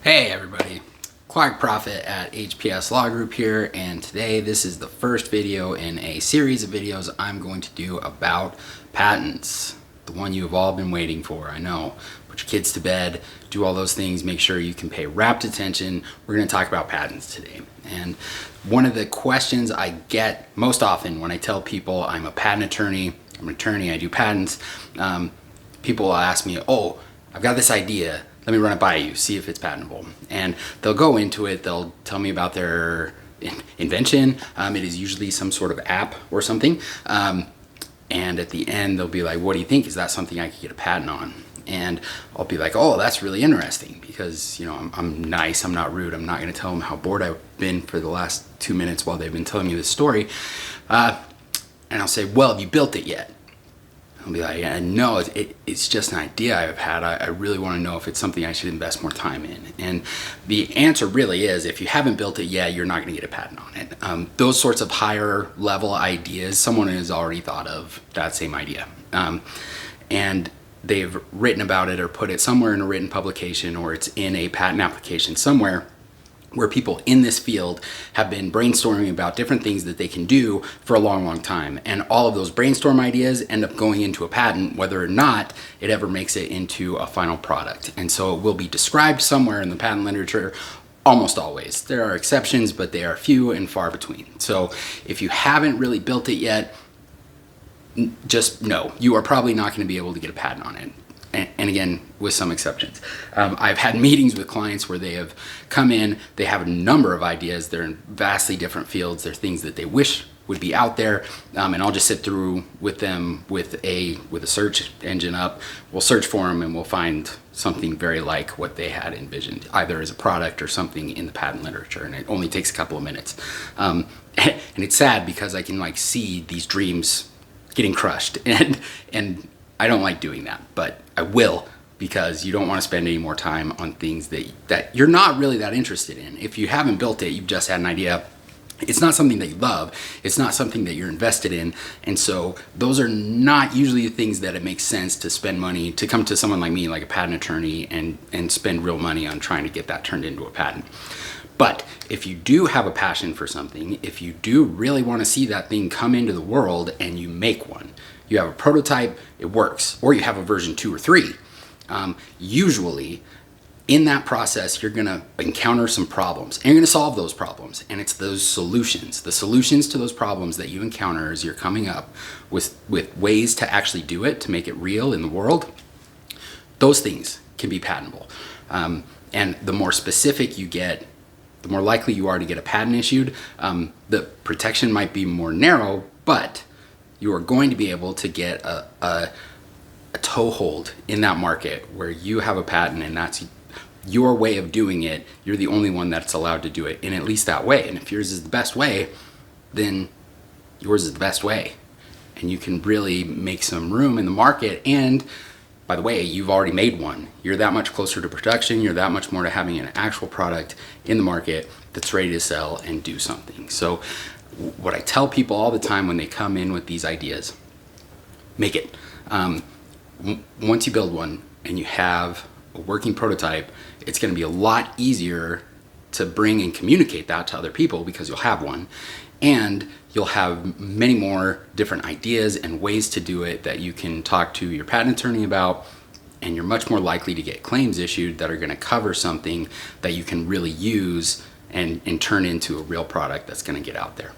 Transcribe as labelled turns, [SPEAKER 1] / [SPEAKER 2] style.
[SPEAKER 1] Hey everybody, Clark Profit at HPS Law Group here, and today this is the first video in a series of videos I'm going to do about patents. The one you have all been waiting for, I know. Put your kids to bed, do all those things, make sure you can pay rapt attention. We're going to talk about patents today. And one of the questions I get most often when I tell people I'm a patent attorney, I do patents, people will ask me, oh, I've got this idea, let me run it by you, see if it's patentable. And they'll go into it, they'll tell me about their invention. It is usually some sort of app or something. And at the end, they'll be like, what do you think? Is that something I could get a patent on? And I'll be like, oh, that's really interesting, because I'm nice, I'm not rude, I'm not gonna tell them how bored I've been for the last 2 minutes while they've been telling me this story. And I'll say, well, have you built it yet? I'll be like, no, it's just an idea I've had. I really want to know if it's something I should invest more time in. And the answer really is, if you haven't built it yet, you're not going to get a patent on it. Those sorts of higher level ideas, someone has already thought of that same idea. And they've written about it or put it somewhere in a written publication, or it's in a patent application somewhere, where people in this field have been brainstorming about different things that they can do for a long, long time. And all of those brainstorm ideas end up going into a patent, whether or not it ever makes it into a final product. And so it will be described somewhere in the patent literature, almost always. There are exceptions, but they are few and far between. So if you haven't really built it yet, just know you are probably not going to be able to get a patent on it. And again, with some exceptions. I've had meetings with clients where they have come in, they have a number of ideas, they're in vastly different fields, they're things that they wish would be out there, and I'll just sit through with them with a search engine up. We'll search for them and we'll find something very like what they had envisioned, either as a product or something in the patent literature, and it only takes a couple of minutes. And it's sad, because I can see these dreams getting crushed, and I don't like doing that, but I will, because you don't want to spend any more time on things that you're not really that interested in. If you haven't built it, you've just had an idea, it's not something that you love, it's not something that you're invested in, and so those are not usually the things that it makes sense to spend money, to come to someone like me, like a patent attorney, and spend real money on trying to get that turned into a patent. But if you do have a passion for something, if you do really want to see that thing come into the world and you make one, you have a prototype, it works, or you have a version 2 or 3. Usually, in that process, you're gonna encounter some problems, and you're gonna solve those problems, and it's those solutions. The solutions to those problems that you encounter as you're coming up with ways to actually do it, to make it real in the world, those things can be patentable. And the more specific you get, the more likely you are to get a patent issued. The protection might be more narrow, but you are going to be able to get a toehold in that market where you have a patent, and that's your way of doing it. You're the only one that's allowed to do it in at least that way. And if yours is the best way, then yours is the best way. And you can really make some room in the market. And by the way, you've already made one. You're that much closer to production. You're that much more to having an actual product in the market that's ready to sell and do something. So what I tell people all the time when they come in with these ideas, make it. Once you build one and you have a working prototype, it's going to be a lot easier to bring and communicate that to other people, because you'll have one, and you'll have many more different ideas and ways to do it that you can talk to your patent attorney about, and you're much more likely to get claims issued that are going to cover something that you can really use and turn into a real product that's going to get out there.